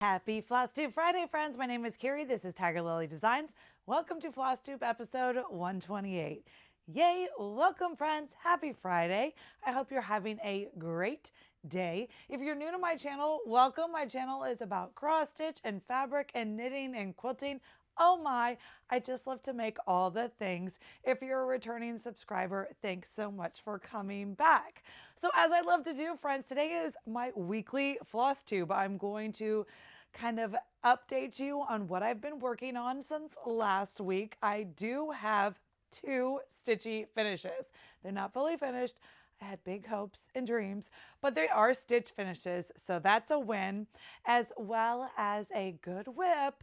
Happy Flosstube Friday, friends. My name is Kari. This is Tiger Lily Designs. Welcome to Flosstube episode 128. Yay! Welcome, friends. Happy Friday. I hope you're having a great day. If you're new to my channel, welcome. My channel is about cross stitch and fabric and knitting and quilting. Oh my, I just love to make all the things. If you're a returning subscriber, thanks so much for coming back. So as I love to do, friends, today is my weekly floss tube. I'm going to kind of update you on what I've been working on since last week. I do have two Stitchy finishes. They're not fully finished. I had big hopes and dreams, but they are stitch finishes, so that's a win, as well as a good WIP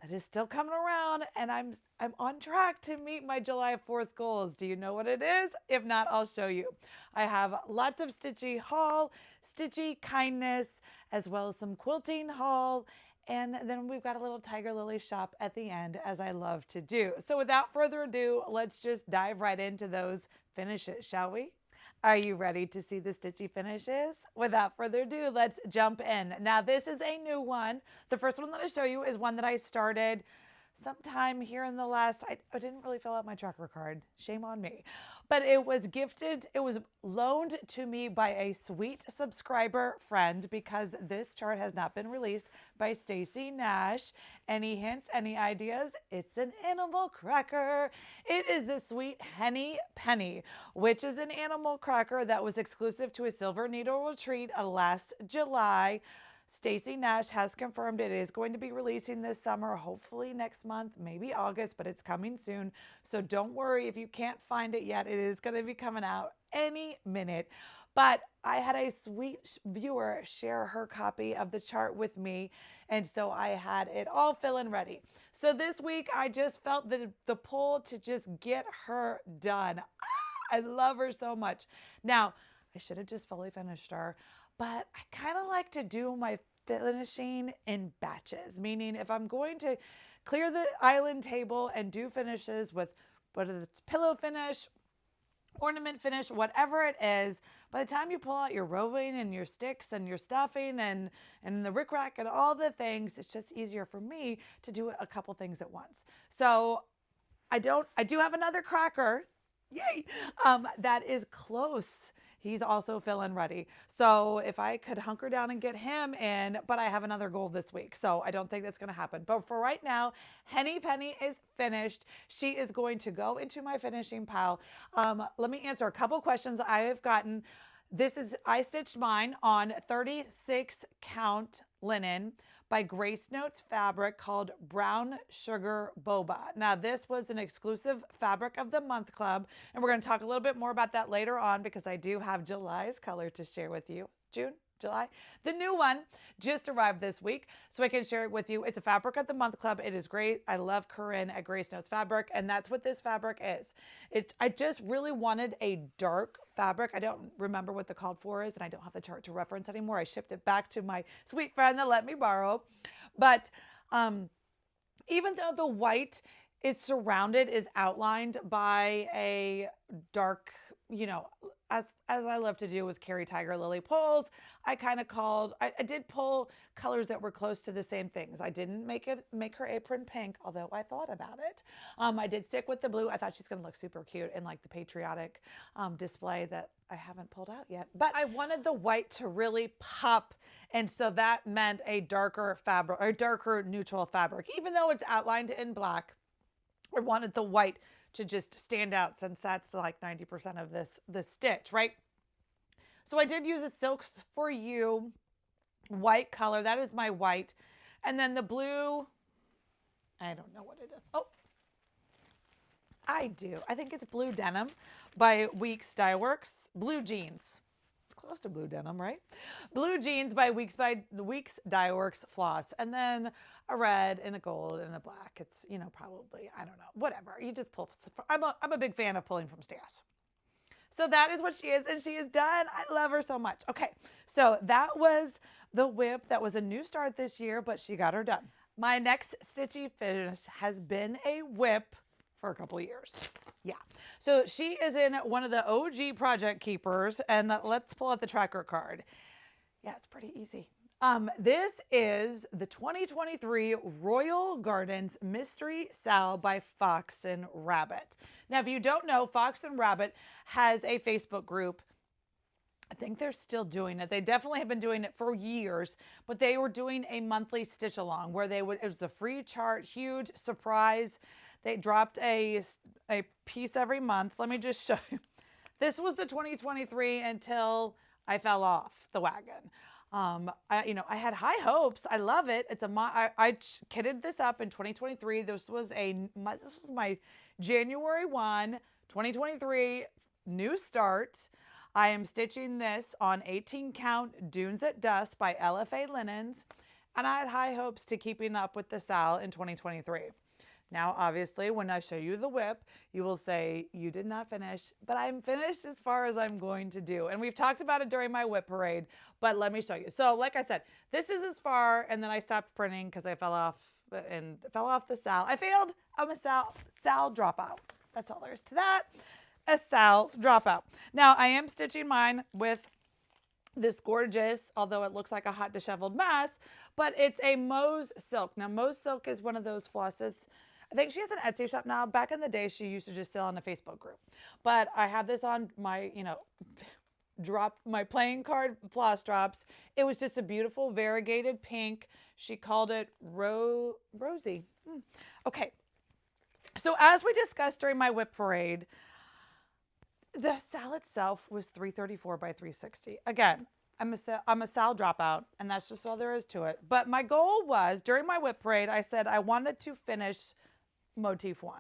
that is still coming around, and I'm on track to meet my July 4th goals. Do you know what it is? If not, I'll show you. I have lots of Stitchy haul, Stitchy kindness, as well as some quilting haul, and then we've got a little Tiger Lily shop at the end, as I love to do. So without further ado, let's just dive right into those finishes, shall we? Are you ready to see the Stitchy finishes? Without further ado, let's jump in. Now, this is a new one. The first one that I show you is one that I started sometime here in the last, I didn't really fill out my tracker card. Shame on me. But it was gifted, it was loaned to me by a sweet subscriber friend because this chart has not been released by Stacy Nash. Any hints, any ideas? It's an animal cracker. It is the sweet Henny Penny, which is an animal cracker that was exclusive to a Silver Needle Retreat last July. Stacy Nash has confirmed it is going to be releasing this summer, hopefully next month, maybe August, but it's coming soon. So don't worry if you can't find it yet. It is going to be coming out any minute. But I had a sweet viewer share her copy of the chart with me, and so I had it all filling ready. So this week, I just felt the pull to just get her done. I love her so much. Now, I should have just fully finished her, but I kind of like to do my finishing in batches, meaning if I'm going to clear the island table and do finishes with whether it's pillow finish, ornament finish, whatever it is, by the time you pull out your roving and your sticks and your stuffing and the rickrack and all the things, it's just easier for me to do a couple things at once. So I do have another cracker, yay, that is close. He's also feeling ready. So if I could hunker down and get him in, but I have another goal this week. So I don't think that's going to happen. But for right now, Henny Penny is finished. She is going to go into my finishing pile. Let me answer a couple questions I have gotten. I stitched mine on 36 count linen by Grace Notes fabric called Brown Sugar Boba. Now, this was an exclusive fabric of the month club, and we're going to talk a little bit more about that later on because I do have July's color to share with you. June? July. The new one just arrived this week, so I can share it with you. It's a fabric of the month club. It is great. I love Corinne at Grace Notes Fabric, and that's what this fabric is. I just really wanted a dark fabric. I don't remember what the called for is, and I don't have the chart to reference anymore. I shipped it back to my sweet friend that let me borrow. But even though the white is outlined by a dark, as I love to do with Kari Tiger Lily pulls, I did pull colors that were close to the same things. I didn't make her apron pink, although I thought about it. I did stick with the blue. I thought she's going to look super cute in like the patriotic display that I haven't pulled out yet. But I wanted the white to really pop, and so that meant a darker fabric or darker neutral fabric. Even though it's outlined in black, I wanted the white to just stand out since that's like 90% of this stitch, right? So I did use a Silks for You white color. That is my white. And then the blue, I don't know what it is. Oh, I do. I think it's Blue Denim by Weeks Dye Works. Blue Jeans. It's close to blue denim, right? Blue Jeans by Weeks Dye Works floss. And then a red and a gold and a black. It's, probably, I don't know, whatever. You just pull. I'm a big fan of pulling from stash. So that is what she is, and she is done. I love her so much. Okay, so that was the WIP. That was a new start this year, but she got her done. My next Stitchy finish has been a WIP for a couple years. Yeah, so she is in one of the OG project keepers, and let's pull out the tracker card. Yeah, it's pretty easy. This is the 2023 Royal Gardens Mystery Sal by Fox and Rabbit. Now, if you don't know, Fox and Rabbit has a Facebook group. I think they're still doing it. They definitely have been doing it for years, but they were doing a monthly stitch along where it was a free chart, huge surprise. They dropped a piece every month. Let me just show you. This was the 2023 until I fell off the wagon. I had high hopes. I love it. I kitted this up in 2023. This was my January 1, 2023 new start. I am stitching this on 18 count Dunes at Dusk by LFA Linens, and I had high hopes to keeping up with the Sal in 2023. Now, obviously, when I show you the WIP, you will say, you did not finish, but I'm finished as far as I'm going to do. And we've talked about it during my WIP parade, but let me show you. So like I said, this is as far, and then I stopped printing because I fell off the Sal. I failed. I'm a Sal dropout. That's all there is to that. A Sal dropout. Now, I am stitching mine with this gorgeous, although it looks like a hot disheveled mess, but it's a Mose silk. Now, Mose silk is one of those flosses. I think she has an Etsy shop now. Back in the day, she used to just sell on a Facebook group. But I have this on my, my playing card floss drops. It was just a beautiful variegated pink. She called it Rosy. Okay. So as we discussed during my WIP parade, the Sal itself was 334 by 360. Again, I'm a Sal dropout, and that's just all there is to it. But my goal was, during my WIP parade, I said I wanted to finish motif 1.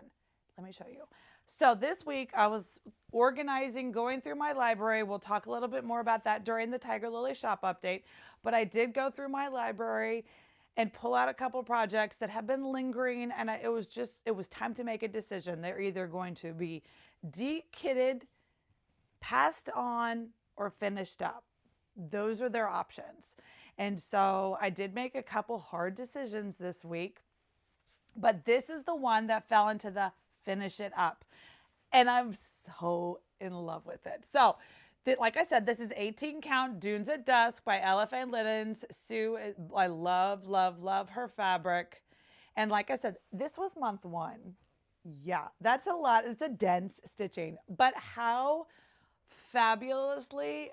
Let me show you. So this week I was organizing, going through my library. We'll talk a little bit more about that during the Tiger Lily shop update. But I did go through my library and pull out a couple projects that have been lingering, and it was time to make a decision. They're either going to be de-kitted, passed on, or finished up. Those are their options. And so I did make a couple hard decisions this week, but this is the one that fell into the finish it up. And I'm so in love with it. So like I said, this is 18 count Dunes at Dusk by LFA Linens. Sue, I love, love, love her fabric. And like I said, this was month 1. Yeah, that's a lot. It's a dense stitching, but how fabulously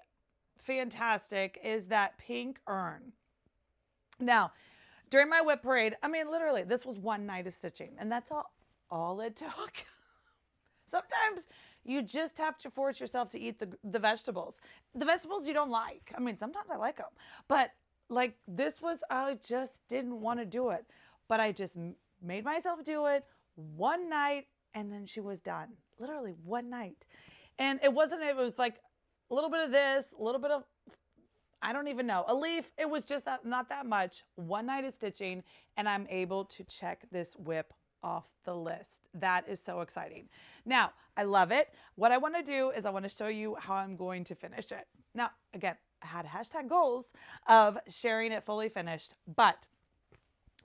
fantastic is that pink urn. Now, during my WIP parade, I mean, literally, this was one night of stitching, and that's all it took. Sometimes you just have to force yourself to eat the vegetables. The vegetables you don't like. I mean, sometimes I like them, but like this was, I just didn't want to do it, but I just made myself do it one night, and then she was done. Literally one night. And it was like a little bit of this, a little bit of, I don't even know, a leaf. It was just not that much. One night of stitching, and I'm able to check this WIP off the list. That is so exciting. Now, I love it. What I want to do is I want to show you how I'm going to finish it. Now, again, I had hashtag goals of sharing it fully finished, but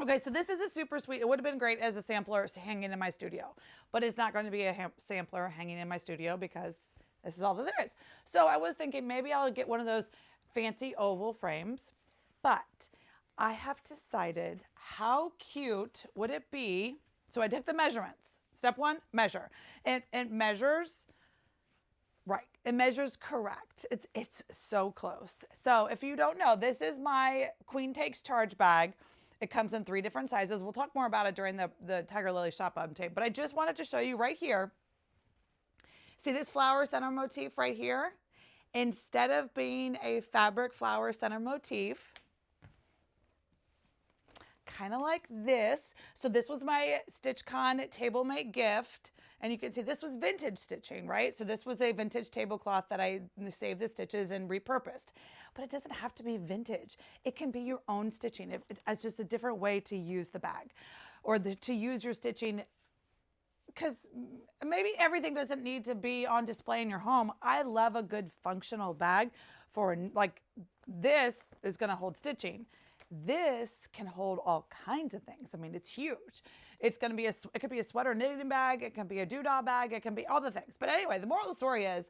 okay, so this is a super sweet. It would have been great as a sampler hanging in my studio, but it's not going to be a sampler hanging in my studio because this is all that there is. So I was thinking maybe I'll get one of those fancy oval frames, but I have decided how cute would it be. So I took the measurements. Step 1, measure. And it measures right. It measures correct. It's so close. So if you don't know, this is my Queen Takes Charge bag. It comes in 3 different sizes. We'll talk more about it during the Tiger Lily shop update, but I just wanted to show you right here. See this flower center motif right here? Instead of being a fabric flower center motif, kind of like this. So this was my StitchCon table mate gift. And you can see this was vintage stitching, right? So this was a vintage tablecloth that I saved the stitches and repurposed. But it doesn't have to be vintage. It can be your own stitching. It's just a different way to use the bag or to use your stitching, because maybe everything doesn't need to be on display in your home. I love a good functional bag for, like, this is going to hold stitching. This can hold all kinds of things. I mean, it's huge. It's going to be it could be a sweater knitting bag. It can be a doodah bag. It can be all the things. But anyway, the moral of the story is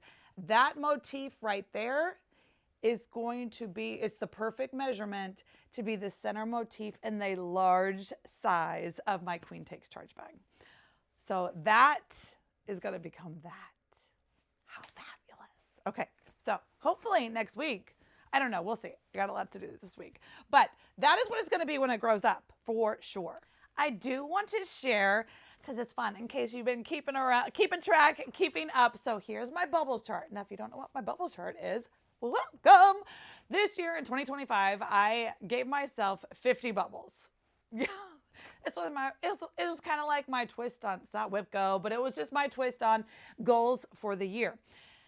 that motif right there is going to be, it's the perfect measurement to be the center motif in the large size of my Queen Takes Charge bag. So that is going to become that. How fabulous. Okay, so hopefully next week, I don't know, we'll see. I got a lot to do this week. But that is what it's going to be when it grows up, for sure. I do want to share, because it's fun, in case you've been keeping track, keeping up. So here's my bubbles chart. Now, if you don't know what my bubbles chart is, welcome. This year in 2025, I gave myself 50 bubbles. Yeah. It was kind of like my twist on, it's not WIP Go, but it was just my twist on goals for the year.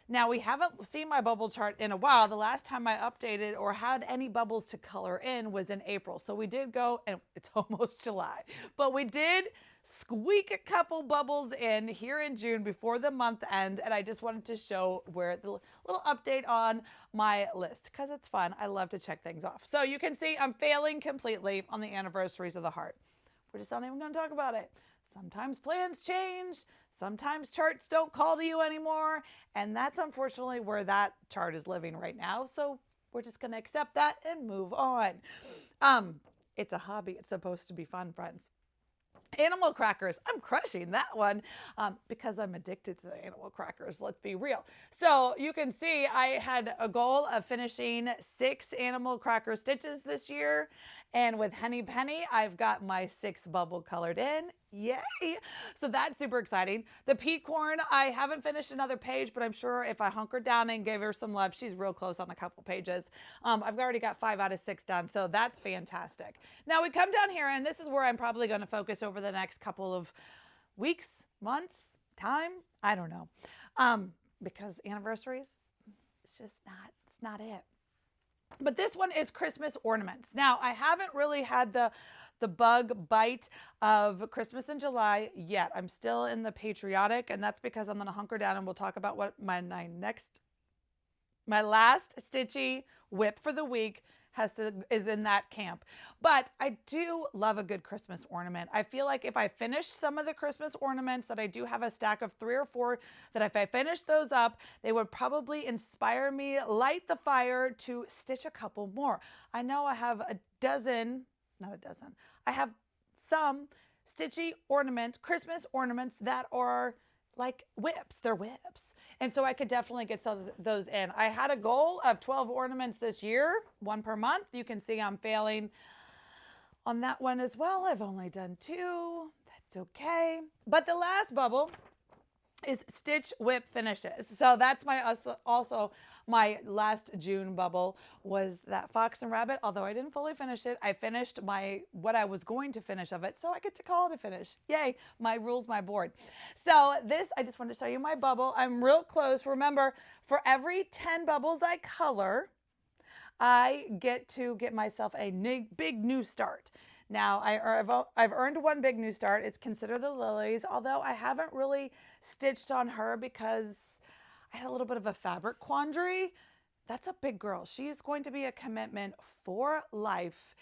Now, we haven't seen my bubble chart in a while. The last time I updated or had any bubbles to color in was in April. So we did go, and it's almost July, but we did squeak a couple bubbles in here in June before the month end. And I just wanted to show where the little update on my list, because it's fun. I love to check things off. So you can see I'm failing completely on the anniversaries of the heart. We're just not even going to talk about it. Sometimes plans change. Sometimes charts don't call to you anymore. And that's unfortunately where that chart is living right now. So we're just going to accept that and move on. It's a hobby. It's supposed to be fun, friends. Animal crackers. I'm crushing that one because I'm addicted to the animal crackers. Let's be real. So you can see I had a goal of finishing 6 animal cracker stitches this year. And with Henny Penny, I've got my 6 bubble colored in. Yay! So that's super exciting. The pea corn, I haven't finished another page, but I'm sure if I hunkered down and gave her some love, she's real close on a couple pages. I've already got 5 out of 6 done, so that's fantastic. Now we come down here, and this is where I'm probably going to focus over the next couple of weeks, months, time. I don't know. Because anniversaries, it's not it. But this one is Christmas ornaments. Now, I haven't really had the bug bite of Christmas in July yet. I'm still in the patriotic, and that's because I'm going to hunker down and we'll talk about what my last Stitchy WIP for the week is in that camp. But I do love a good Christmas ornament. I feel like if I finish some of the Christmas ornaments, that I do have a stack of 3 or 4, that if I finish those up, they would probably inspire me, light the fire to stitch a couple more. I know I have I have some Stitchy Christmas ornaments that are like WIPs. They're WIPs. And so I could definitely get some of those in. I had a goal of 12 ornaments this year, 1 per month. You can see I'm failing on that one as well. I've only done 2. That's okay. But the last bubble is Stitch WIP finishes. So that's also my last June bubble was that Fox and Rabbit. Although I didn't fully finish it, I finished what I was going to finish of it. So I get to call it a finish. Yay, my rules, my board. So this, I just want to show you my bubble. I'm real close. Remember, for every 10 bubbles I color, I get to get myself a big new start. Now, I've earned 1 big new start. It's Consider the Lilies, although I haven't really stitched on her because I had a little bit of a fabric quandary. That's a big girl. She is going to be a commitment for life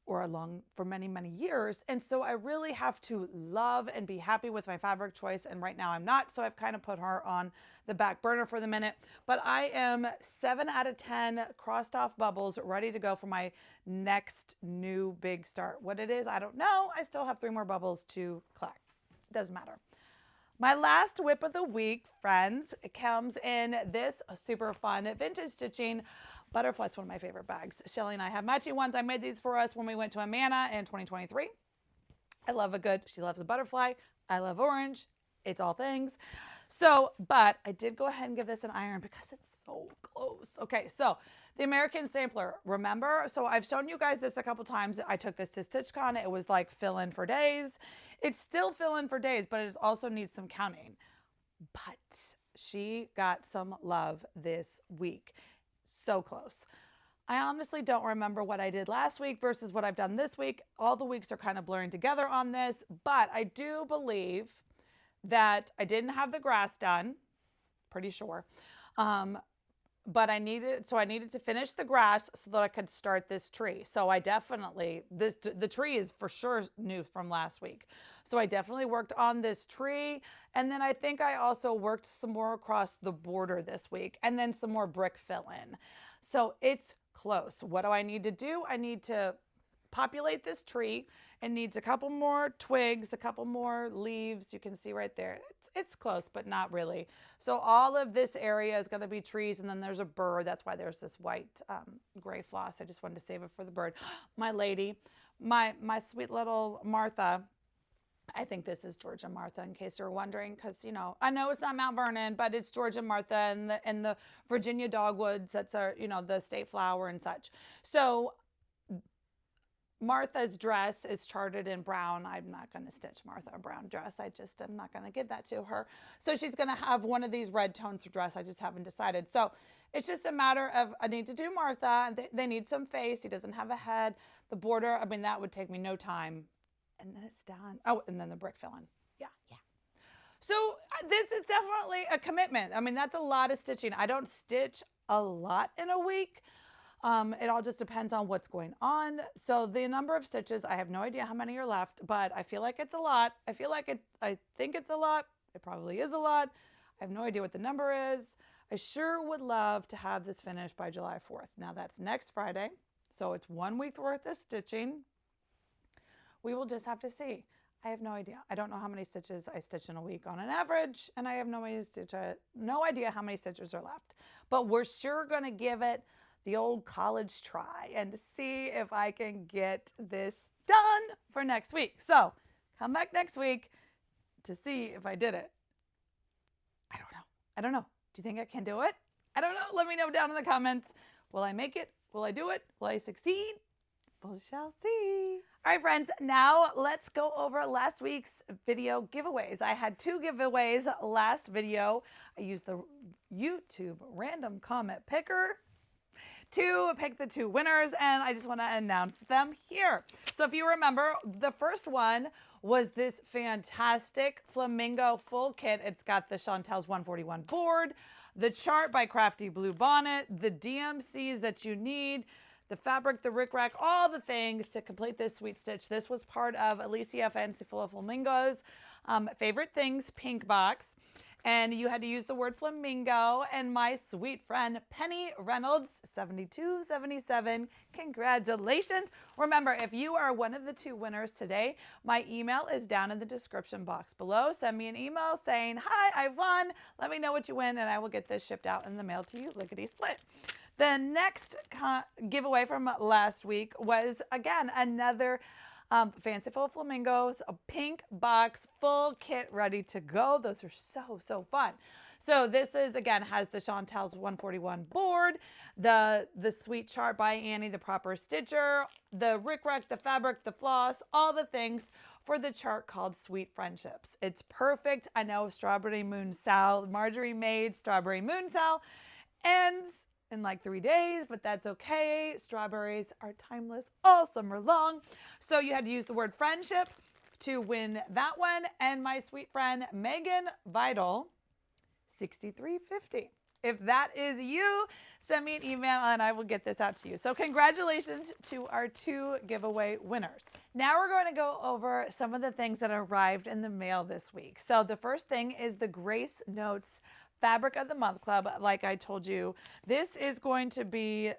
or for many, many years. And so I really have to love and be happy with my fabric choice. And right now I'm not. So I've kind of put her on the back burner for the minute. But I am 7 out of 10 crossed off bubbles ready to go for my next new big start. What it is, I don't know. I still have 3 more bubbles to collect. Doesn't matter. My last WIP of the week, friends, comes in this super fun vintage stitching butterfly. It's one of my favorite bags. Shellie and I have matching ones. I made these for us when we went to Amana in 2023. She loves a butterfly. I love orange. It's all things. So, but I did go ahead and give this an iron because it's so close. Okay, so the American Sampler, remember? So I've shown you guys this a couple times. I took this to StitchCon. It was like fill in for days. It's still fill in for days, but it also needs some counting. But she got some love this week. So close. I honestly don't remember what I did last week versus what I've done this week. All the weeks are kind of blurring together on this, but I do believe that I didn't have the grass done, pretty sure. But I needed to finish the grass so that I could start this tree. So I definitely, the tree is for sure new from last week. So I definitely worked on this tree. And then I think I also worked some more across the border this week and then some more brick fill in. So it's close. What do I need to do? I need to populate this tree. It needs a couple more twigs, a couple more leaves. You can see right there. It's close, but not really. So all of this area is going to be trees, and then there's a bird. That's why there's this white gray floss. I just wanted to save it for the bird. My lady, my sweet little Martha. I think this is Georgia Martha, in case you're wondering, because, you know, I know it's not Mount Vernon, but it's Georgia Martha and the Virginia dogwoods. That's our, you know, the state flower and such. So Martha's dress is charted in brown. I'm not going to stitch Martha a brown dress. I'm not going to give that to her. So she's going to have one of these red tones for dress. I just haven't decided. So it's just a matter of, I need to do Martha. They need some face. He doesn't have a head. The border, I mean, that would take me no time. And then it's done. Oh, and then the brick filling. Yeah. So this is definitely a commitment. I mean, that's a lot of stitching. I don't stitch a lot in a week. It all just depends on what's going on. So the number of stitches, I have no idea how many are left, but I feel like it's a lot. I think it's a lot. It probably is a lot. I have no idea what the number is. I sure would love to have this finished by July 4th. Now that's next Friday. So it's 1 week worth of stitching. We will just have to see. I have no idea. I don't know how many stitches I stitch in a week on an average, and I have no idea how many stitches are left. But we're sure going to give it the old college try and see if I can get this done for next week. So come back next week to see if I did it. I don't know. Do you think I can do it? I don't know. Let me know down in the comments. Will I make it? Will I do it? Will I succeed? We shall see. All right, friends, now let's go over last week's video giveaways. I had 2 giveaways last video. I used the YouTube random comment picker to pick the 2 winners, and I just want to announce them here. So if you remember, the first one was this fantastic flamingo full kit. It's got the Chantel's 141 board, the chart by Crafty Blue Bonnet, the DMCs that you need, the fabric, the rickrack, all the things to complete this sweet stitch. This was part of Alicia Fancy Full of Flamingos favorite things pink box. And you had to use the word flamingo. And my sweet friend, Penny Reynolds, 7277, congratulations. Remember, if you are one of the 2 winners today, my email is down in the description box below. Send me an email saying, hi, I won. Let me know what you win, and I will get this shipped out in the mail to you, lickety split. The next giveaway from last week was, again, another Fanciful Flamingos, a pink box, full kit ready to go. Those are so fun. So this is, again, has the Chantel's 141 board, the sweet chart by Annie, the proper stitcher, the rickrack, the fabric, the floss, all the things for the chart called Sweet Friendships. It's perfect. I know Strawberry Moon Sal, Marjorie made Strawberry Moon Sal, ends in like 3 days, but that's okay. Strawberries are timeless all summer long. So you had to use the word friendship to win that one. And my sweet friend, Megan Vidal, 6350. If that is you, send me an email and I will get this out to you. So congratulations to our 2 giveaway winners. Now we're going to go over some of the things that arrived in the mail this week. So the first thing is the Grace Notes Fabric of the Month Club. Like I told you, this is going to be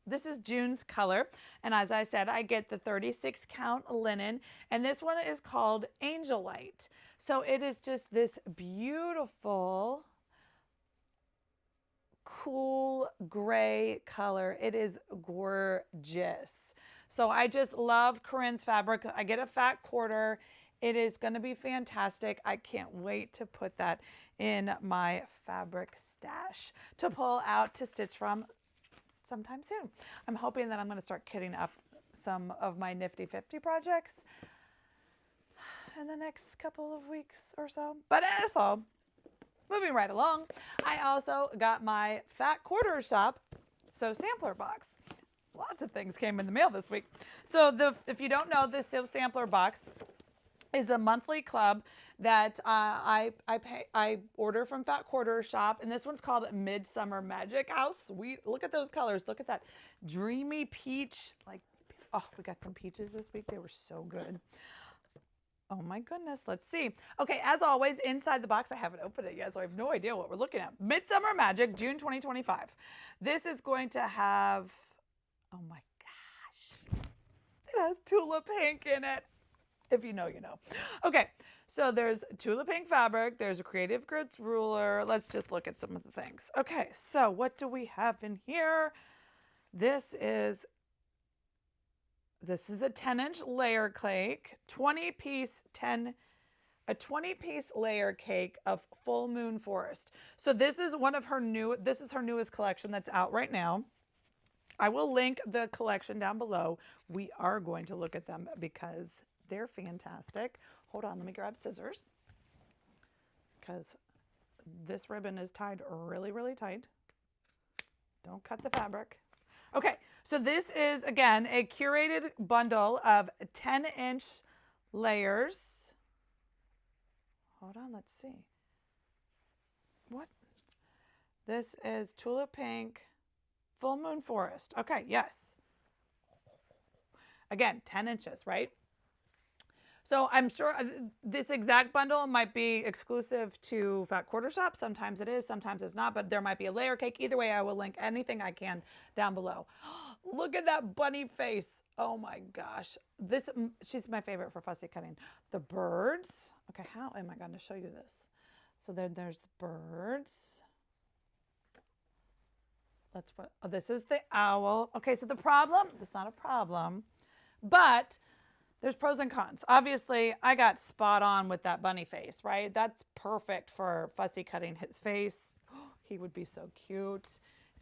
This is June's color. And as I said, I get the 36 count linen. And this one is called Angel Light. So it is just this beautiful, cool gray color. It is gorgeous. So I just love Corinne's fabric. I get a fat quarter. It is going to be fantastic. I can't wait to put that in my fabric stash to pull out to stitch from sometime soon. I'm hoping that I'm going to start kitting up some of my Nifty 50 projects in the next couple of weeks or so. But also, moving right along, I also got my fat quarter shop, so sampler box. Lots of things came in the mail this week. So if you don't know, this sampler box is a monthly club that I order from Fat Quarter Shop, and this one's called Midsummer Magic. How sweet! Look at those colors. Look at that dreamy peach. Like, oh, we got some peaches this week. They were so good. Oh my goodness, let's see. Okay, as always, inside the box, I haven't opened it yet, so I have no idea what we're looking at. Midsummer Magic, June 2025. This is going to have, oh my gosh, it has Tula Pink in it. If you know, you know. Okay, so there's Tula Pink fabric, there's a Creative Grids ruler. Let's just look at some of the things. Okay, so what do we have in here? This is a 10-inch layer cake, 20-piece a 20-piece layer cake of Full Moon Forest. So this is her newest collection that's out right now. I will link the collection down below. We are going to look at them because they're fantastic. Hold on, let me grab scissors because this ribbon is tied really, really tight. Don't cut the fabric. Okay, so this is, again, a curated bundle of 10-inch layers. Hold on, let's see. What? This is Tula Pink Full Moon Forest. Okay, yes. Again, 10 inches, right? So I'm sure this exact bundle might be exclusive to Fat Quarter Shop. Sometimes it is, sometimes it's not, but there might be a layer cake. Either way, I will link anything I can down below. Look at that bunny face. Oh my gosh. She's my favorite for fussy cutting. The birds. Okay, how am I going to show you this? So there's the birds. This is the owl. Okay, so the problem, it's not a problem, but there's pros and cons. Obviously, I got spot on with that bunny face, right? That's perfect for fussy cutting his face. He would be so cute.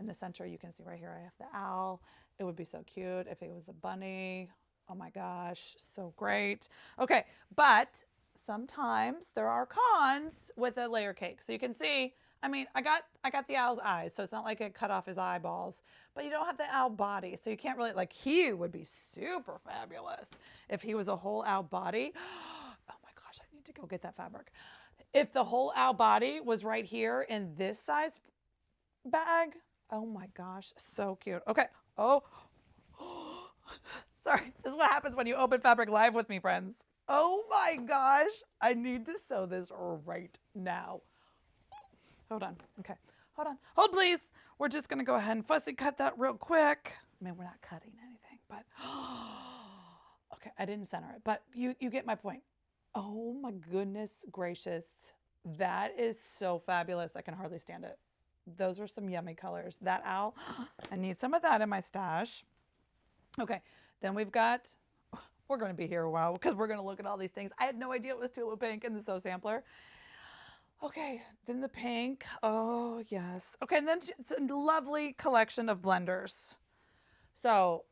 In the center, you can see right here, I have the owl. It would be so cute if it was a bunny. Oh my gosh, so great. Okay, but sometimes there are cons with a layer cake. So you can see, I mean, I got the owl's eyes, so it's not like it cut off his eyeballs, but you don't have the owl body. So you can't really, like, he would be super fabulous if he was a whole owl body. Oh my gosh, I need to go get that fabric. If the whole owl body was right here in this size bag, oh my gosh, so cute. Okay, oh, sorry, this is what happens when you open fabric live with me, friends. Oh my gosh, I need to sew this right now. Hold on. Okay. Hold on. Hold, please. We're just going to go ahead and fussy cut that real quick. I mean, we're not cutting anything, but okay, I didn't center it, but you get my point. Oh my goodness gracious. That is so fabulous. I can hardly stand it. Those are some yummy colors. That owl, I need some of that in my stash. Okay. Then we're going to be here a while because we're going to look at all these things. I had no idea it was Tula Pink in the Sew Sampler. Okay, then the pink. Oh, yes. Okay, and then it's a lovely collection of blenders. So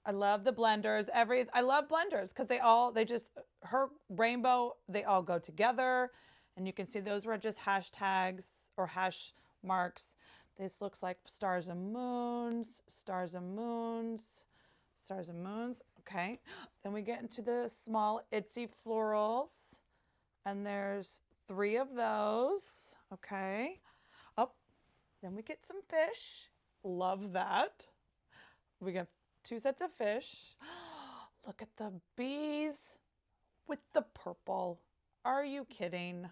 I love the blenders. I love blenders because her rainbow, they all go together. And you can see those were just hashtags or hash marks. This looks like stars and moons, stars and moons, stars and moons. Okay, then we get into the small itsy florals. And there's 3 of those. Okay. Oh, then we get some fish. Love that. We got 2 sets of fish. Look at the bees with the purple. Are you kidding?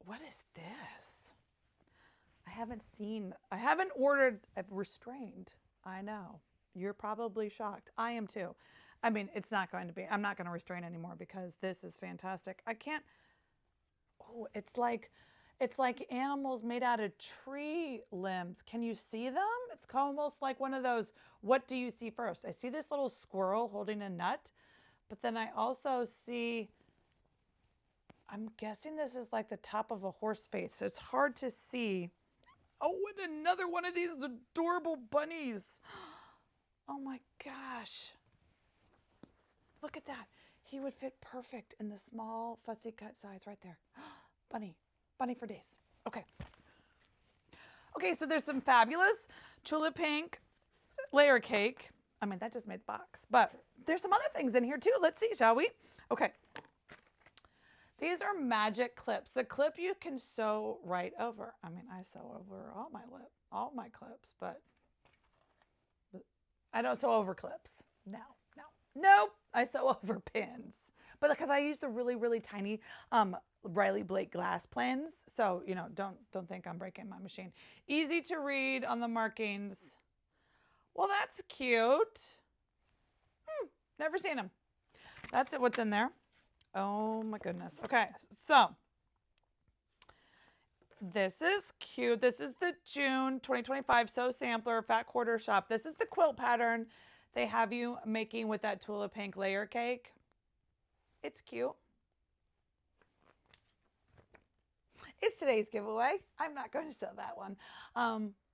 What is this? I haven't ordered a restrained. I know. You're probably shocked. I am too. I mean, I'm not going to restrain anymore because this is fantastic. I can't, oh, it's like animals made out of tree limbs. Can you see them? It's almost like one of those, what do you see first? I see this little squirrel holding a nut, but then I also see, I'm guessing this is like the top of a horse face. So it's hard to see. Oh, and another one of these adorable bunnies. Oh my gosh. Look at that. He would fit perfect in the small fussy cut size right there. Bunny for days. Okay. Okay, so there's some fabulous Tula Pink layer cake. I mean, that just made the box, but there's some other things in here too. Let's see, shall we? Okay. These are magic clips. The clip you can sew right over. I mean, I sew over all my clips, but I don't sew over clips. No. I sew over pins, but because I use the really, really tiny Riley Blake glass pins. So, you know, don't think I'm breaking my machine. Easy to read on the markings. Well, that's cute. Never seen them. That's it. What's in there? Oh my goodness. Okay, so this is cute. This is the June 2025 Sew Sampler Fat Quarter Shop. This is the quilt pattern they have you making with that Tula Pink layer cake. It's cute. It's today's giveaway. I'm not going to sell that one.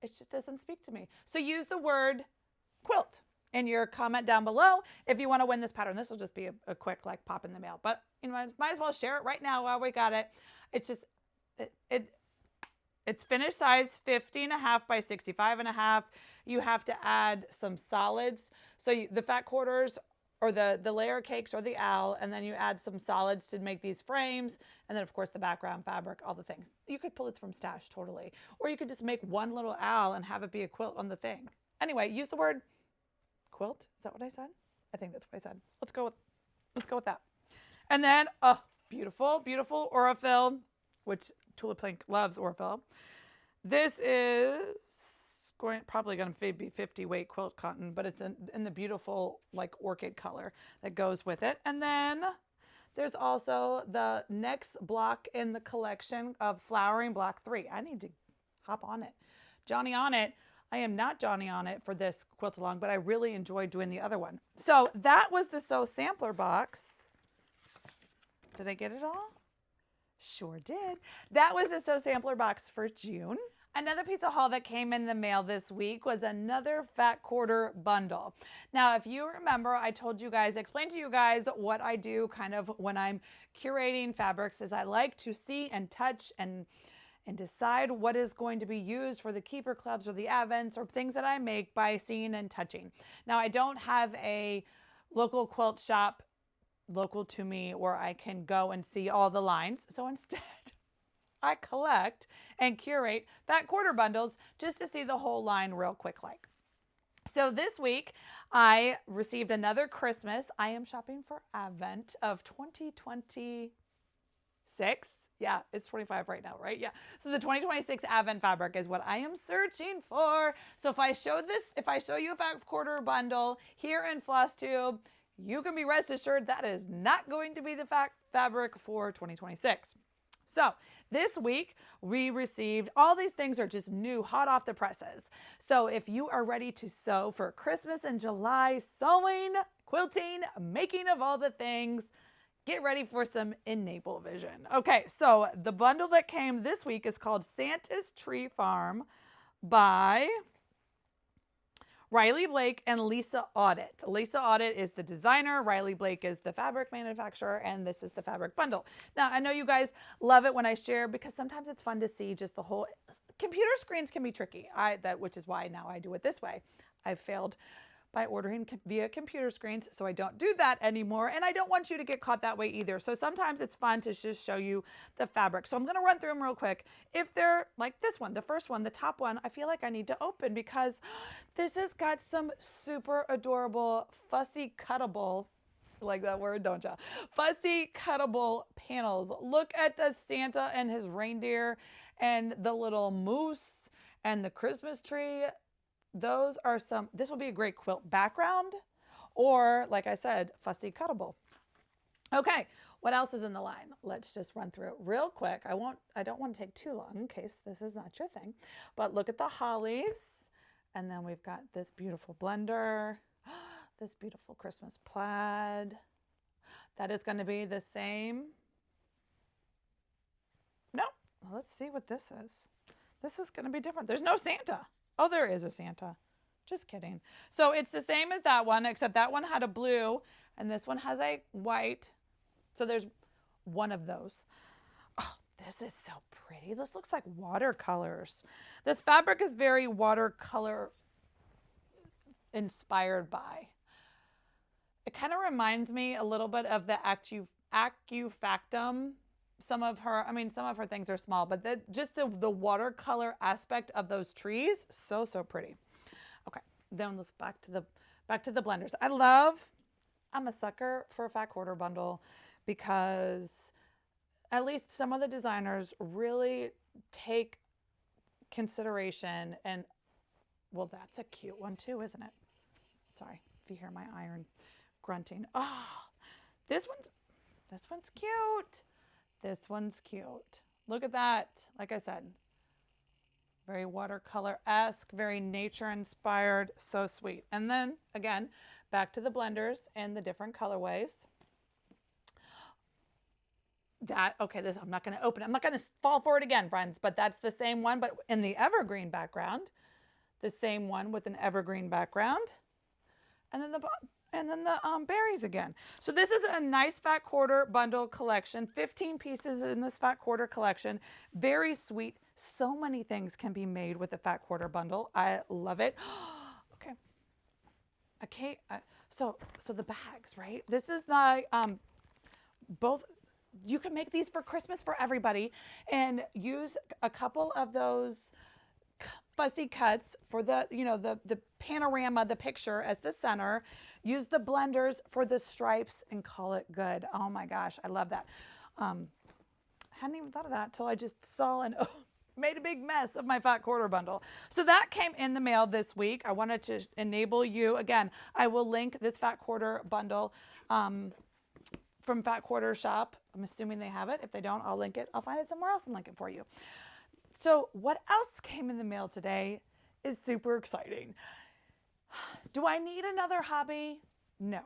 It just doesn't speak to me. So use the word quilt in your comment down below if you want to win this pattern. This will just be a quick like pop in the mail, but you know, might as well share it right now while we got it. It's just, it's finished size 50.5 by 65.5. You have to add some solids. So the fat quarters or the layer cakes or the owl, and then you add some solids to make these frames. And then of course the background fabric, all the things. You could pull this from stash totally, or you could just make one little owl and have it be a quilt on the thing. Anyway, use the word quilt. Is that what I said? I think that's what I said. Let's go with that. And then, oh, beautiful, beautiful Aurifil, which Tula Pink loves Aurifil. This is probably going to be 50 weight quilt cotton, but it's in the beautiful like orchid color that goes with it. And then there's also the next block in the collection of Flowering Block 3. I need to hop on it. Johnny on it. I am not Johnny on it for this quilt along, but I really enjoyed doing the other one. So that was the Sew Sampler box. Did I get it all? Sure did. That was the Sew Sampler box for June. Another piece of haul that came in the mail this week was another fat quarter bundle. Now, if you remember, I explained to you guys what I do kind of when I'm curating fabrics is I like to see and touch and decide what is going to be used for the keeper clubs or the advents or things that I make by seeing and touching. Now, I don't have a local quilt shop local to me where I can go and see all the lines. So instead, I collect and curate fat quarter bundles just to see the whole line real quick like. So this week, I received another Christmas. I am shopping for Advent of 2026. Yeah, it's 25 right now, right? Yeah. So the 2026 Advent fabric is what I am searching for. So if I show you a fat quarter bundle here in Flosstube, you can be rest assured that is not going to be the fabric for 2026. So this week we received, all these things are just new, hot off the presses. So if you are ready to sew for Christmas in July, sewing, quilting, making of all the things, get ready for some enable vision. Okay, so the bundle that came this week is called Santa's Tree Farm by Riley Blake and Lisa Audit. Lisa Audit is the designer. Riley Blake is the fabric manufacturer, and this is the fabric bundle. Now, I know you guys love it when I share because sometimes it's fun to see just the whole. Computer screens can be tricky, which is why now I do it this way. I've failed by ordering via computer screens, so I don't do that anymore, and I don't want you to get caught that way either. So sometimes it's fun to just show you the fabric. So I'm going to run through them real quick. If they're like this one, the first one, the top one, I feel like I need to open because this has got some super adorable fussy cuttable, like that word, don't ya? Fussy cuttable panels. Look at the Santa and his reindeer and the little moose and the Christmas tree. Those are this will be a great quilt background or, like I said, fussy cuttable. Okay, what else is in the line? Let's just run through it real quick. I don't want to take too long in case this is not your thing, but look at the hollies. And then we've got this beautiful blender, this beautiful Christmas plaid. That is going to be the same. No, let's see what this is. This is going to be different. There's no Santa. Oh, there is a Santa. Just kidding. So it's the same as that one, except that one had a blue and this one has a white. So there's one of those. Oh, this is so pretty. This looks like watercolors. This fabric is very watercolor inspired by. It kind of reminds me a little bit of the Acufactum. Some of her things are small, but just the watercolor aspect of those trees, so pretty. Okay, then let's back to the blenders. I I'm a sucker for a fat quarter bundle because at least some of the designers really take consideration and, well, that's a cute one too, isn't it? Sorry if you hear my iron grunting. Oh, this one's cute. This one's cute. Look at that. Like I said, very watercolor-esque, very nature-inspired, so sweet. And then, again, back to the blenders and the different colorways. Okay, this, I'm not going to open it. I'm not going to fall for it again, friends, but that's the same one, but in the evergreen background. The same one with an evergreen background. And then the berries again. So this is a nice fat quarter bundle collection. 15 pieces in this fat quarter collection. Very sweet. So many things can be made with a fat quarter bundle. I love it. Okay. Okay. So the bags, right? This is the both. You can make these for Christmas for everybody, and use a couple of those fussy cuts for the, you know, the panorama, the picture as the center. Use the blenders for the stripes and call it good. Oh my gosh, I love that. Hadn't even thought of that until I just saw and made a big mess of my fat quarter bundle. So that came in the mail this week. I wanted to enable you. Again, I will link this fat quarter bundle from Fat Quarter Shop. I'm assuming they have it. If they don't, I'll link it. I'll find it somewhere else and link it for you. So what else came in the mail today is super exciting. Do I need another hobby? No.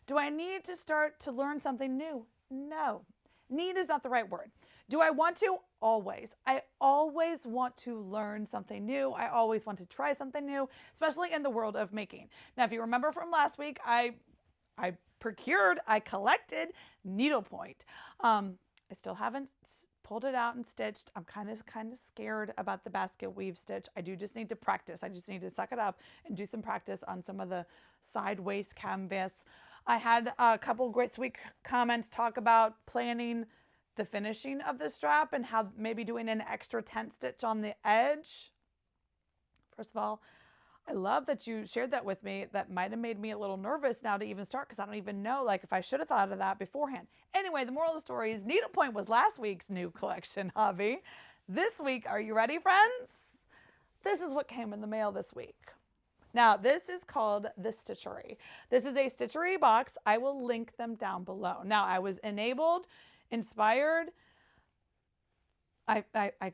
Do I need to start to learn something new? No. Need is not the right word. Do I want to? Always. I always want to learn something new. I always want to try something new, especially in the world of making. Now, if you remember from last week, I collected needlepoint. I still haven't pulled it out and stitched. I'm kind of scared about the basket weave stitch. I do just need to practice. I just need to suck it up and do some practice on some of the side waist canvas. I had a couple great sweet comments talk about planning the finishing of the strap and how maybe doing an extra tent stitch on the edge. First of all, I love that you shared that with me. That might have made me a little nervous now to even start because I don't even know like if I should have thought of that beforehand. Anyway, the moral of the story is needlepoint was last week's new collection hobby. This week, are you ready, friends? This is what came in the mail this week. Now, this is called the Stitchery. This is a Stitchery box. I will link them down below. Now, I was enabled, inspired. I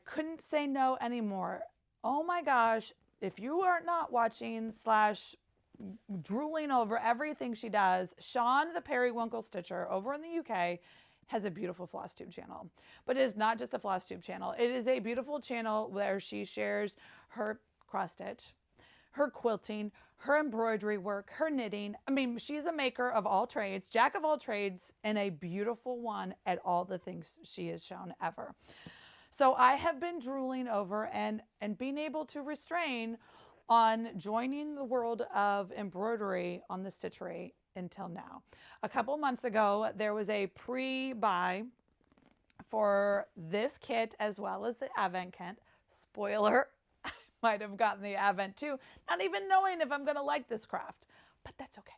couldn't say no anymore. Oh my gosh. If you are not watching / drooling over everything she does, Sian the Periwinkle Stitcher over in the UK has a beautiful Flosstube channel. But it is not just a Flosstube channel. It is a beautiful channel where she shares her cross stitch, her quilting, her embroidery work, her knitting. I mean, she's a maker of all trades, jack of all trades, and a beautiful one at all the things she has shown ever. So I have been drooling over and being able to restrain on joining the world of embroidery on the Stitchery until now. A couple months ago, there was a pre-buy for this kit as well as the Advent kit. Spoiler, I might have gotten the Advent too, not even knowing if I'm going to like this craft, but that's okay.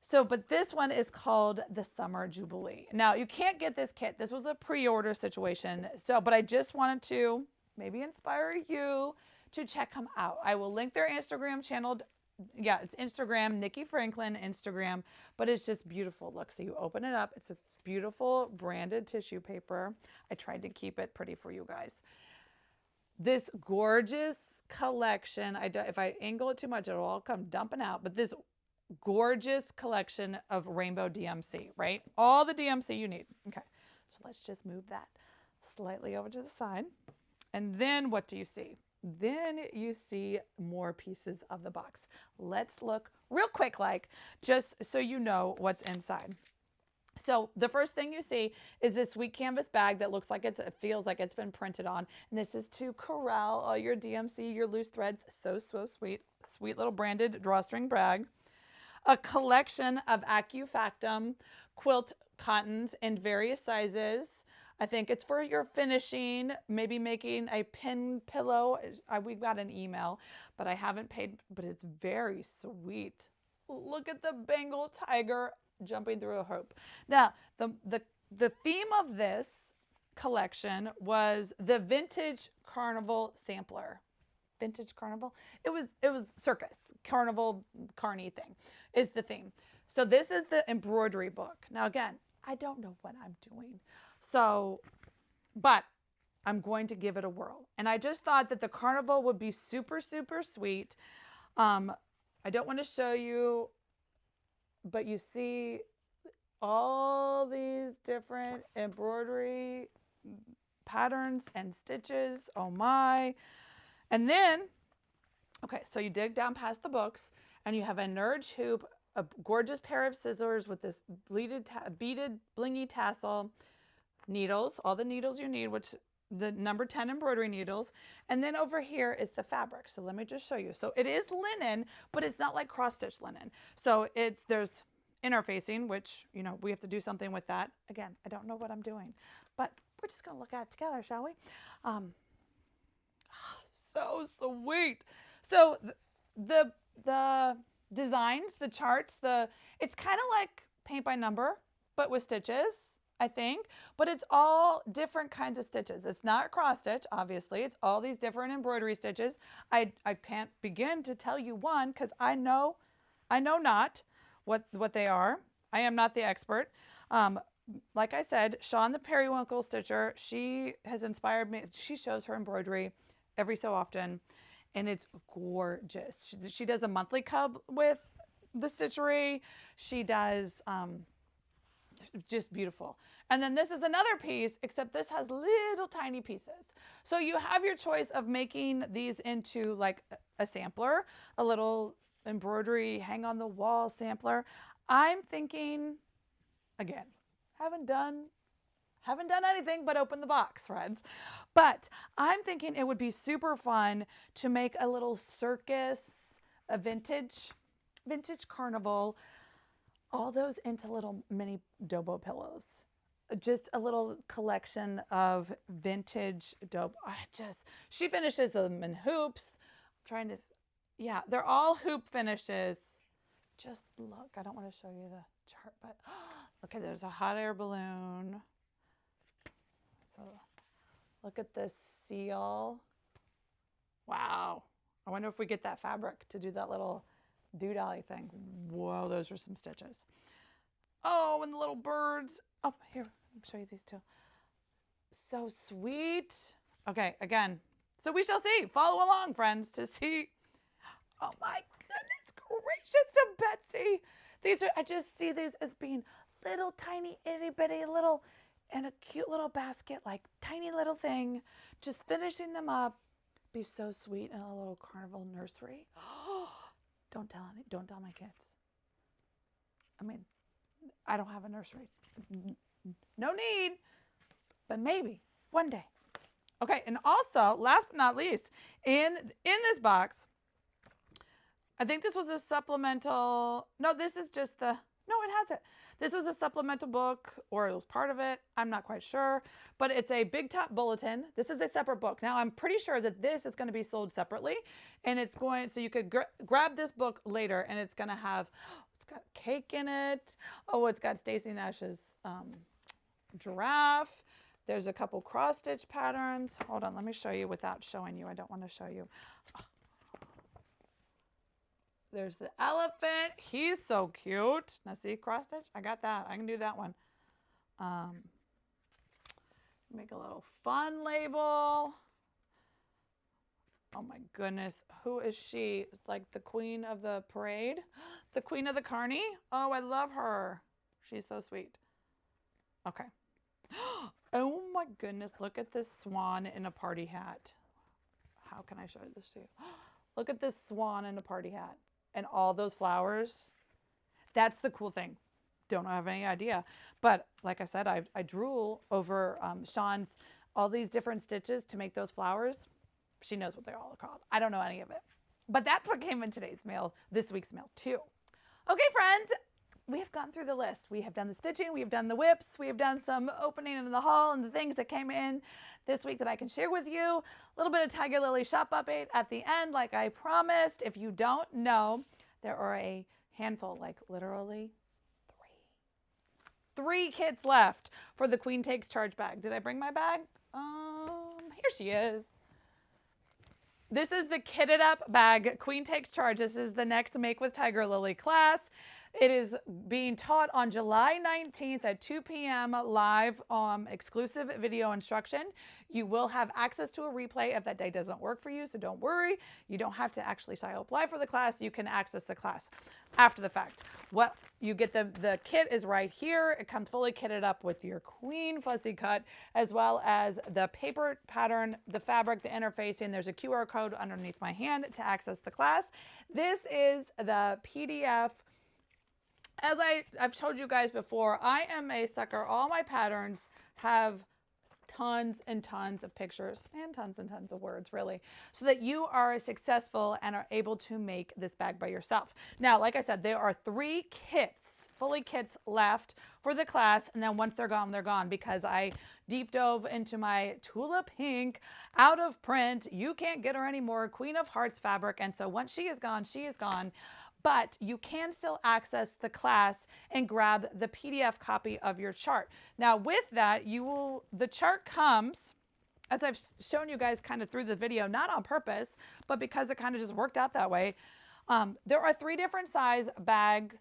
So, but this one is called the Summer Jubilee. Now, you can't get this kit. This was a pre-order situation. So, but I just wanted to maybe inspire you to check them out. I will link their Instagram channel. Yeah, it's Instagram, Nikki Franklin Instagram, but it's just beautiful. Look, so you open it up. It's a beautiful branded tissue paper. I tried to keep it pretty for you guys. This gorgeous collection, if I angle it too much, it'll all come dumping out, but this gorgeous collection of rainbow DMC, right? All the DMC you need. Okay, so let's just move that slightly over to the side. And then what do you see? Then you see more pieces of the box. Let's look real quick, like, just so you know what's inside. So the first thing you see is this sweet canvas bag that looks like it feels like it's been printed on. And this is to corral all your DMC, your loose threads. So sweet. Sweet little branded drawstring bag. A collection of AccuFactum quilt cottons in various sizes. I think it's for your finishing, maybe making a pin pillow. We got an email, but I haven't paid, but it's very sweet. look at the Bengal tiger jumping through a hoop. Now, the theme of this collection was the vintage carnival sampler. Vintage carnival? It was circus, carnival, carny thing is the theme. So this is the embroidery book. Now again, I don't know what I'm doing. So, but I'm going to give it a whirl. And I just thought that the carnival would be super, super sweet. I don't want to show you, but you see all these different embroidery patterns and stitches. Oh my. And then, okay, so you dig down past the books and you have a Nerge hoop, a gorgeous pair of scissors with this beaded blingy tassel, needles, all the needles you need, which the number 10 embroidery needles. And then over here is the fabric. So let me just show you. So it is linen, but it's not like cross stitch linen. So there's interfacing, which, you know, we have to do something with that. Again, I don't know what I'm doing, but we're just going to look at it together, shall we? So sweet. So the designs, the charts, it's kind of like paint by number, but with stitches, I think, but it's all different kinds of stitches. It's not cross stitch, obviously. It's all these different embroidery stitches. I can't begin to tell you one because I know not what they are. I am not the expert. Like I said, Sian the Periwinkle stitcher, she has inspired me. She shows her embroidery every so often, and it's gorgeous. She does a monthly cub with the Stitchery. She does just beautiful. And then this is another piece, except this has little tiny pieces. So you have your choice of making these into like a sampler, a little embroidery hang on the wall sampler. I'm thinking, again, haven't done anything but open the box, friends. But I'm thinking it would be super fun to make a little circus, a vintage carnival, all those into little mini Dobo pillows. Just a little collection of vintage Dobo. She finishes them in hoops. I'm trying to, yeah, they're all hoop finishes. Just look, I don't want to show you the chart, but okay, there's a hot air balloon. So look at this seal. Wow. I wonder if we get that fabric to do that little doodolly thing. Whoa, those are some stitches. Oh, and the little birds. Oh, here, let me show you these two. So sweet. Okay, again, so we shall see. Follow along, friends, to see. Oh my goodness gracious to Betsy. These are, I just see these as being little tiny itty bitty little, in a cute little basket, like tiny little thing, just finishing them up. Be so sweet in a little carnival nursery. Don't tell my kids. I mean, I don't have a nursery. No need, but maybe one day. Okay, and also, last but not least, in this box, I think this was a supplemental. No, this is just the, no, it has it. This was a supplemental book, or it was part of it. I'm not quite sure, but it's a Big Top Bulletin. This is a separate book. Now, I'm pretty sure that this is going to be sold separately, and it's going, so you could grab this book later, and it's going to have, it's got cake in it. Oh, it's got Stacy Nash's giraffe. There's a couple cross stitch patterns. Hold on, let me show you without showing you. I don't want to show you. There's the elephant. He's so cute. Now see, cross stitch? I got that. I can do that one. Make a little fun label. Oh my goodness. Who is she? It's like the queen of the parade. The queen of the carny. Oh, I love her. She's so sweet. Okay. Oh my goodness. Look at this swan in a party hat. How can I show this to you? Look at this swan in a party hat. And all those flowers. That's the cool thing. Don't have any idea. But like I said, I drool over Sian's all these different stitches to make those flowers. She knows what they're all called. I don't know any of it. But that's what came in today's mail, this week's mail too. Okay, friends, we have gone through the list. We have done the stitching, we have done the whips, we have done some opening in the haul and the things that came in this week that I can share with you. A little bit of Tiger Lily shop update at the end, like I promised. If you don't know, there are a handful, like literally three kits left for the Queen Takes Charge bag. Did I bring my bag? Here she is. This is the kitted up bag, Queen Takes Charge. This is the next Make with Tiger Lily class. It is being taught on July 19th at 2 p.m. live exclusive video instruction. You will have access to a replay if that day doesn't work for you, so don't worry. You don't have to actually sign up live for the class. You can access the class after the fact. What you get, the kit is right here. It comes fully kitted up with your Queen fussy cut, as well as the paper pattern, the fabric, the interfacing. There's a QR code underneath my hand to access the class. This is the PDF. As I've told you guys before, I am a sucker. All my patterns have tons and tons of pictures and tons of words, really, so that you are successful and are able to make this bag by yourself. Now, like I said, there are 3 kits, fully kits left for the class, and then once they're gone because I deep dove into my Tula Pink, out of print, you can't get her anymore, Queen of Hearts fabric, and so once she is gone, she is gone. But you can still access the class and grab the PDF copy of your chart. Now with that, the chart comes, as I've shown you guys kind of through the video, not on purpose, but because it kind of just worked out that way. There are 3 different size bag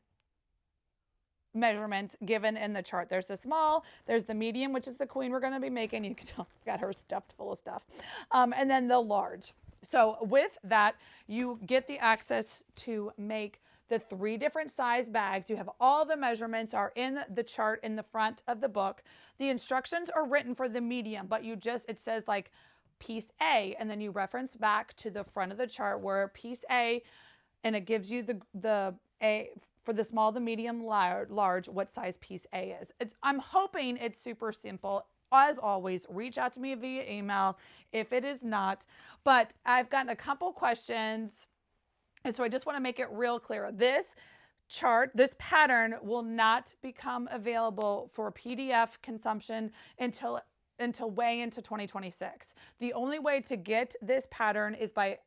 measurements given in the chart. There's the small, there's the medium, which is the Queen we're going to be making. You can tell I got her stuffed full of stuff. And then the large. So with that, you get the access to make the 3 different size bags. You have all the measurements are in the chart in the front of the book. The instructions are written for the medium, but it says like piece A, and then you reference back to the front of the chart where piece A, and it gives you the A for the small, the medium, large, what size piece A is. I'm hoping it's super simple. As always, reach out to me via email if it is not. But I've gotten a couple questions, and so I just want to make it real clear. This chart, this pattern will not become available for PDF consumption until way into 2026. The only way to get this pattern is by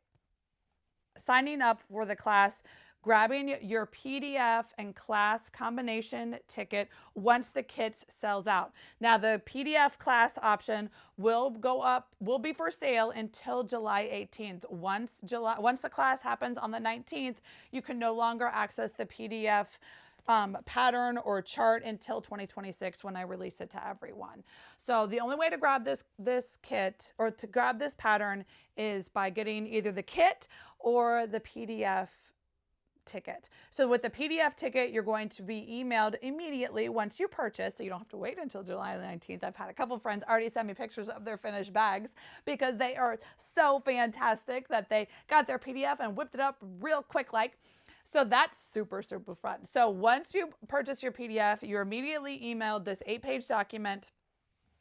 signing up for the class, grabbing your PDF and class combination ticket once the kits sells out. Now the PDF class option will be for sale until July 18th. Once the class happens on the 19th, you can no longer access the PDF pattern or chart until 2026 when I release it to everyone. So the only way to grab this kit or to grab this pattern is by getting either the kit or the PDF ticket. So with the PDF ticket, you're going to be emailed immediately once you purchase, so you don't have to wait until July 19th. I've had a couple friends already send me pictures of their finished bags because they are so fantastic that they got their PDF and whipped it up real quick like. So that's super, super fun. So once you purchase your PDF, you're immediately emailed this 8-page document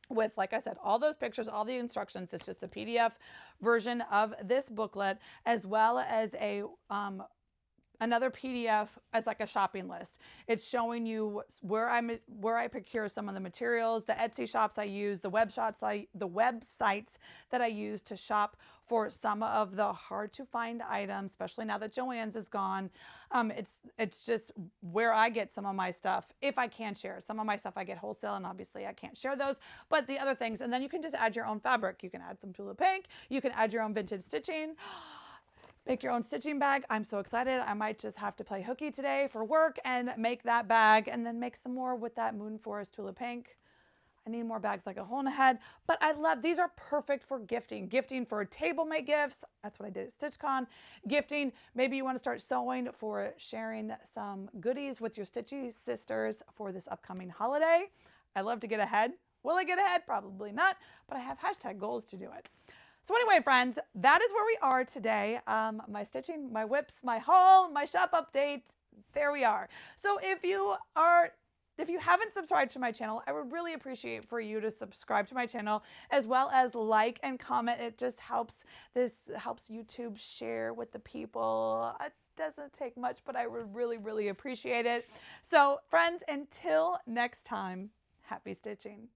with, like I said, all those pictures, all the instructions. It's just a PDF version of this booklet, as well as another PDF as like a shopping list. It's showing you where I procure some of the materials, the Etsy shops I use, the websites that I use to shop for some of the hard to find items, especially now that Joann's is gone. It's just where I get some of my stuff, if I can share. Some of my stuff I get wholesale, and obviously I can't share those, but the other things, and then you can just add your own fabric. You can add some Tula Pink, you can add your own vintage stitching. Make your own stitching bag. I'm so excited. I might just have to play hooky today for work and make that bag and then make some more with that Moon Forest Tula Pink. I need more bags like a hole in the head, but I love, these are perfect for gifting. Gifting for table made gifts. That's what I did at StitchCon. Gifting, maybe you want to start sewing for sharing some goodies with your Stitchy sisters for this upcoming holiday. I love to get ahead. Will I get ahead? Probably not, but I have hashtag goals to do it. So anyway, friends, that is where we are today. My stitching, my whips, my haul, my shop update, there we are. So if you haven't subscribed to my channel, I would really appreciate for you to subscribe to my channel, as well as like and comment. It just helps YouTube share with the people. It doesn't take much, but I would really, really appreciate it. So friends, until next time, happy stitching.